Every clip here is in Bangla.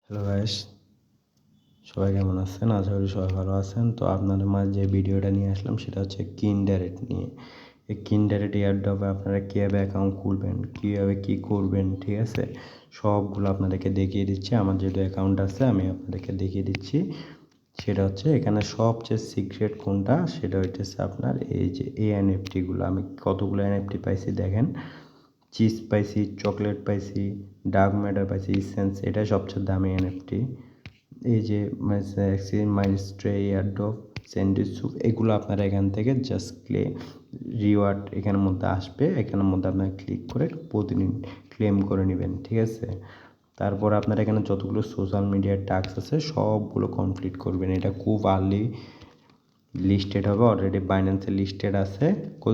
হ্যালো গাইস, সবাই কেমন আছেন? আশা করি সবাই ভালো আছেন। তো আপনাদের মাঝে যে ভিডিওটা নিয়ে আসলাম সেটা হচ্ছে কিন্ডারেট নিয়ে। এই কিন্ডারেট এয়ারড্রপে আপনারা কীভাবে অ্যাকাউন্ট খুলবেন, কীভাবে কী করবেন, ঠিক আছে? সবগুলো আপনাদেরকে দেখিয়ে দিচ্ছি। আমার যেহেতু অ্যাকাউন্ট আছে আমি আপনাদেরকে দেখিয়ে দিচ্ছি। সেটা হচ্ছে এখানে সবচেয়ে সিক্রেট কোনটা, সেটা হইতেছে আপনার এই যে এই এনএফটিগুলো। আমি কতগুলো এনএফটি পাইছি দেখেন। চিজ পাইছি, চকলেট পাইছি, ডার্ক ম্যাটার পাইছি, ইসেন্স, এটাই সবচেয়ে দামি এনএফটি। এই যে মাইস্ট্রে এয়ারড্রপ, স্যান্ডউইচ স্যুপ, এগুলো আপনারা এখান থেকে জাস্ট রিওয়ার্ড এখানের মধ্যে আসবে। এখানের মধ্যে আপনারা ক্লিক করে প্রতিদিন ক্লেম করে নেবেন, ঠিক আছে? তারপর আপনারা এখানে যতগুলো সোশ্যাল মিডিয়ার টাস্ক আছে সবগুলো কমপ্লিট করবেন। এটা খুব আর্লি লিস্টেড হবে, অলরেডি বাইন্যান্সে লিস্টেড আছে।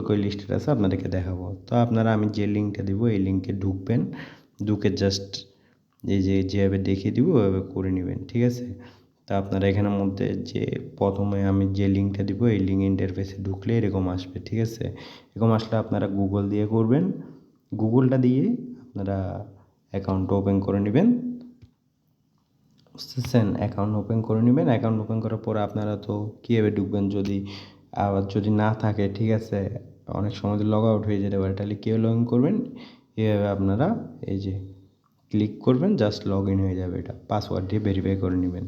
কই লিস্টেড আছে আপনাদেরকে দেখাবো। তো আপনারা আমি যে লিঙ্কটা দিব এই লিঙ্কে ঢুকবেন, ঢুকে জাস্ট এই যে যেভাবে দেখিয়ে দিব ওইভাবে করে নেবেন, ঠিক আছে? তা আপনারা এখানের মধ্যে যে প্রথমে আমি যে লিঙ্কটা দিব এই লিঙ্ক ইন্টারফেসে ঢুকলে এরকম আসবে, ঠিক আছে? এরকম আসলে আপনারা গুগল দিয়ে করবেন। গুগলটা দিয়ে আপনারা অ্যাকাউন্ট ওপেন করে নেবেন, বুঝতেছেন? অ্যাকাউন্ট ওপেন করে নেবেন। অ্যাকাউন্ট ওপেন করার পরে আপনারা তো কীভাবে ঢুকবেন, যদি না থাকে, ঠিক আছে, অনেক সময় লগ আউট হয়ে যেতে পারে, তাহলে কীভাবে লগ ইন করবেন? এভাবে আপনারা এই যে ক্লিক করবেন, জাস্ট লগ ইন হয়ে যাবে। এটা পাসওয়ার্ড দিয়ে ভেরিফাই করে নেবেন।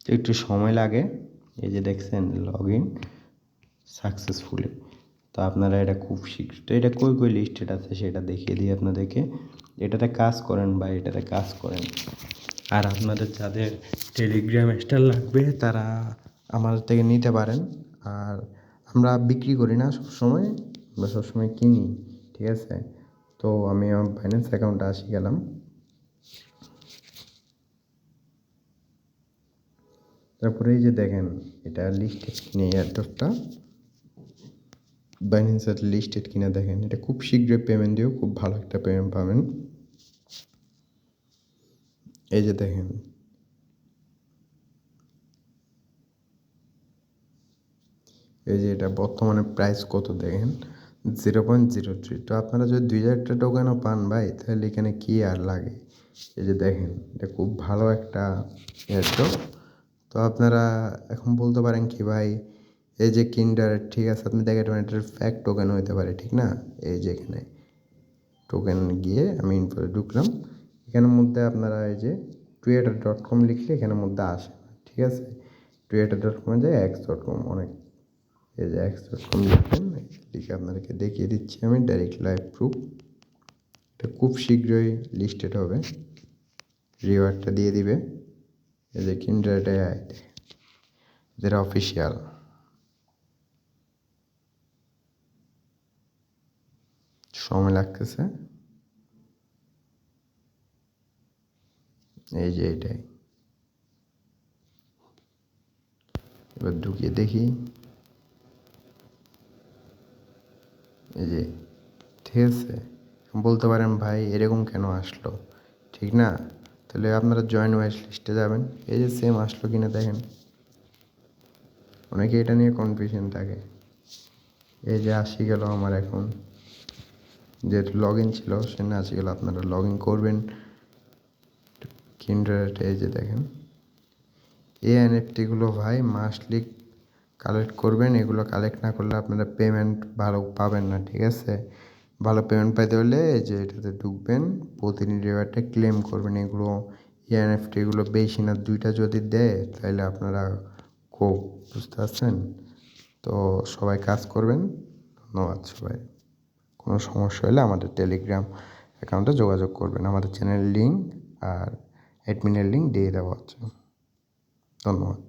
তো একটু সময় লাগে। এই যে দেখছেন লগ ইন সাকসেসফুলি। তো আপনারা এটা খুব শীঘ্র, তো এটা কই লিস্টেড আছে সেটা দেখিয়ে দিই আপনাদেরকে। এটাতে কাজ করেন বা এটাতে কাজ করেন। আর আপনাদের যাদের টেলিগ্রাম স্টার লাগবে তারা আমাদের থেকে নিতে পারেন। আর আমরা বিক্রি করি না সবসময়, আমরা সবসময় কিনি, ঠিক আছে? তো আমি আমার বাইন্যান্স অ্যাকাউন্টে আসি গেলাম। তারপরে এই যে দেখেন এটা লিস্টেড কিনে এয়ারড্রপটা বাইন্যান্সের লিস্টেড কিনা দেখেন। এটা খুব শীঘ্রই পেমেন্ট দিও, খুব ভালো একটা পেমেন্ট পাবেন। এই যে দেখেন এই যে এটা বর্তমানে প্রাইস কত দেখেন, 0.03। তো আপনারা যদি 2000টা টোকেনও পান ভাই, তাহলে এখানে কি আর লাগে? এই যে দেখেন এটা খুব ভালো একটা এয়ারড্রপ। তো আপনারা এখন বলতে পারেন কি ভাই, এই যে কিন্ডার, ঠিক আছে, আপনি দেখেন এটার ফ্যাক টোকেন হইতে পারে, ঠিক না? এই যে এখানে টোকেন গিয়ে আমি ইনফোতে ঢুকলাম। এখানের মধ্যে আপনারা এই যে creator.com লিখলে এখানের মধ্যে আসে, ঠিক আছে? creator.com যায় x.com, অনেক এই যে x.com লিখবেন, লিখে আপনাদেরকে দেখিয়ে দিচ্ছি আমি ডাইরেক্ট লাইভ প্রুফ। এটা খুব শীঘ্রই লিস্টেড হবে, রিওয়ার্ডটা দিয়ে দিবে। এই যে কিন্ডার এদের অফিসিয়াল। সময় লাগতেছে, এই যে এটাই। এবার ঢুকিয়ে দেখি, এই যে, ঠিক আছে? বলতে পারেন ভাই এরকম কেন আসলো, ঠিক না? তাহলে আপনারা জয়েন ওয়াইস লিস্টে যাবেন। এই যে সেম আসলো কিনা দেখেন। অনেকে এটা নিয়ে কনফিউশন থাকে। এই যে আসি গেল আমার এখন, যেহেতু লগ ইন ছিল সেখানে আসি গেল। আপনারা লগ ইন করবেন কিন্ডারেট। এই যে দেখেন এই এনএফটিগুলো ভাই মাস্টলি কালেক্ট করবেন। এগুলো কালেক্ট না করলে আপনারা পেমেন্ট ভালো পাবেন না, ঠিক আছে? ভালো পেমেন্ট পাইতে হলে এই যে এটাতে ঢুকবেন, প্রতিদিন রিওয়ার্ডটা ক্লেম করবেন। এগুলো এনএফটিগুলো বেশি না, 2টা যদি দেয় তাহলে আপনারা খুব, বুঝতে পারছেন? তো সবাই কাজ করবেন। ধন্যবাদ সবাই। কোনো সমস্যা হলে আমাদের টেলিগ্রাম অ্যাকাউন্টে যোগাযোগ করবেন। আমাদের চ্যানেলের লিঙ্ক আর অ্যাডমিনের লিঙ্ক দিয়ে দেওয়া হচ্ছে। ধন্যবাদ।